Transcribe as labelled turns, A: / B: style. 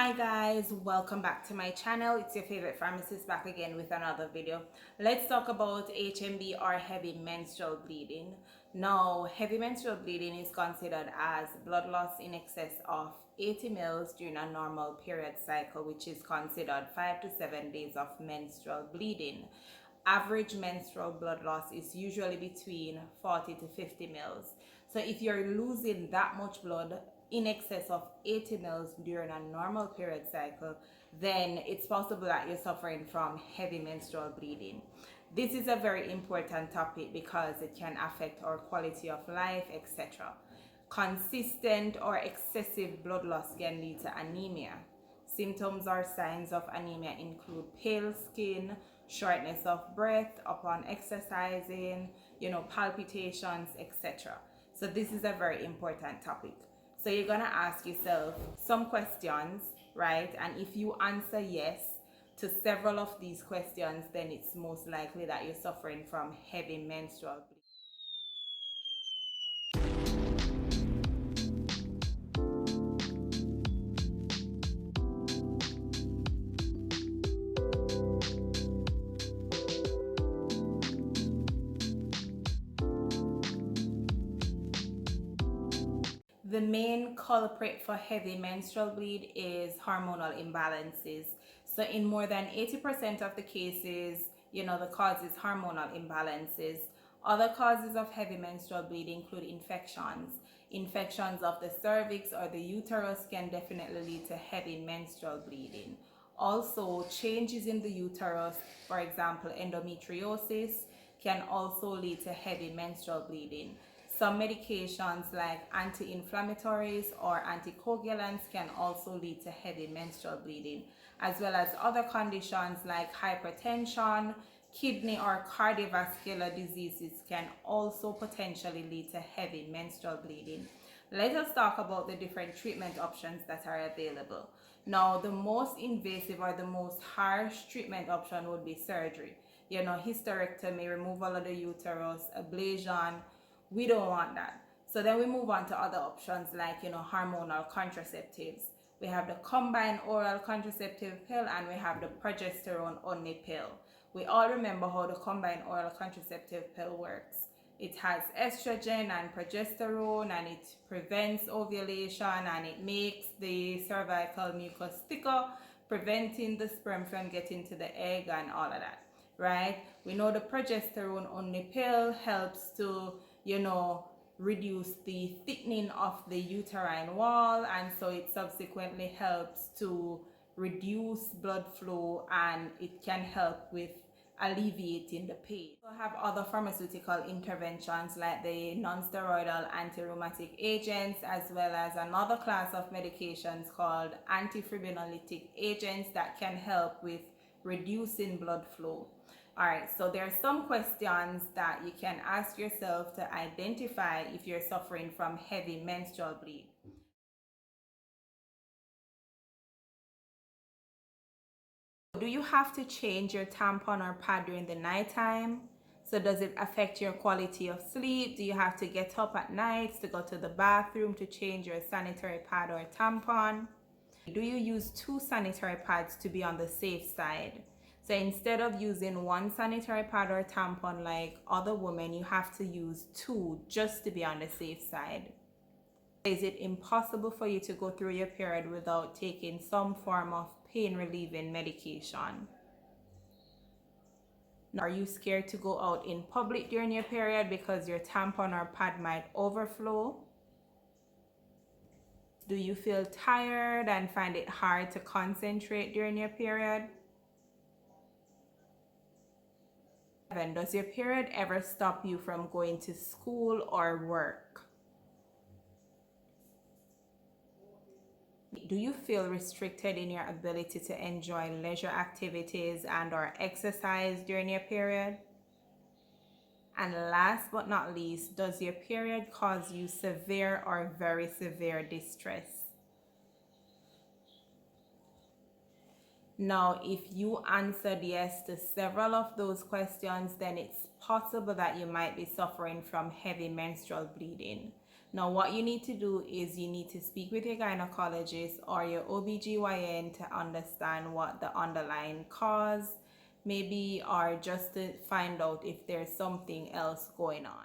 A: Hi guys, welcome back to my channel. It's your favorite pharmacist back again with another video. Let's talk about HMB or heavy menstrual bleeding. Now, heavy menstrual bleeding is considered as blood loss in excess of 80 mils during a normal period cycle, which is considered 5 to 7 days of menstrual bleeding. Average menstrual blood loss is usually between 40 to 50 mils. So if you're losing that much blood in excess of 80 mils during a normal period cycle, then it's possible that you're suffering from heavy menstrual bleeding. This is a very important topic because it can affect our quality of life, etc. Consistent or excessive blood loss can lead to anemia. Symptoms or signs of anemia include pale skin, shortness of breath upon exercising, palpitations, etc. So this is a very important topic. So you're gonna ask yourself some questions, right? And if you answer yes to several of these questions, then it's most likely that you're suffering from heavy menstrual bleeding. The main culprit for heavy menstrual bleed is hormonal imbalances. So in more than 80% of the cases, the cause is hormonal imbalances. Other causes of heavy menstrual bleed include infections. Infections of the cervix or the uterus can definitely lead to heavy menstrual bleeding. Also, changes in the uterus, for example, endometriosis, can also lead to heavy menstrual bleeding. Some medications like anti-inflammatories or anticoagulants can also lead to heavy menstrual bleeding, as well as other conditions like hypertension, kidney or cardiovascular diseases can also potentially lead to heavy menstrual bleeding. Let us talk about the different treatment options that are available. Now, the most invasive or the most harsh treatment option would be surgery. Hysterectomy, removal of the uterus, ablation. We don't want that. So then we move on to other options like, hormonal contraceptives. We have the combined oral contraceptive pill and we have the progesterone only pill. We all remember how the combined oral contraceptive pill works. It has estrogen and progesterone and it prevents ovulation and it makes the cervical mucus thicker, preventing the sperm from getting to the egg and all of that, right? We know the progesterone only pill helps to reduce the thickening of the uterine wall, and so it subsequently helps to reduce blood flow and it can help with alleviating the pain. We have other pharmaceutical interventions like the non-steroidal anti-rheumatic agents, as well as another class of medications called antifibrinolytic agents that can help with reducing blood flow. Alright, so there are some questions that you can ask yourself to identify if you're suffering from heavy menstrual bleed. Do you have to change your tampon or pad during the nighttime? So does it affect your quality of sleep? Do you have to get up at night to go to the bathroom to change your sanitary pad or tampon? Do you use 2 sanitary pads to be on the safe side? So instead of using 1 sanitary pad or tampon like other women, you have to use 2 just to be on the safe side. Is it impossible for you to go through your period without taking some form of pain relieving medication? Are you scared to go out in public during your period because your tampon or pad might overflow? Do you feel tired and find it hard to concentrate during your period? Does your period ever stop you from going to school or work? Do you feel restricted in your ability to enjoy leisure activities and or exercise during your period? And last but not least, does your period cause you severe or very severe distress? Now, if you answered yes to several of those questions, then it's possible that you might be suffering from heavy menstrual bleeding. Now, what you need to do is you need to speak with your gynecologist or your OBGYN to understand what the underlying cause maybe, or just to find out if there's something else going on.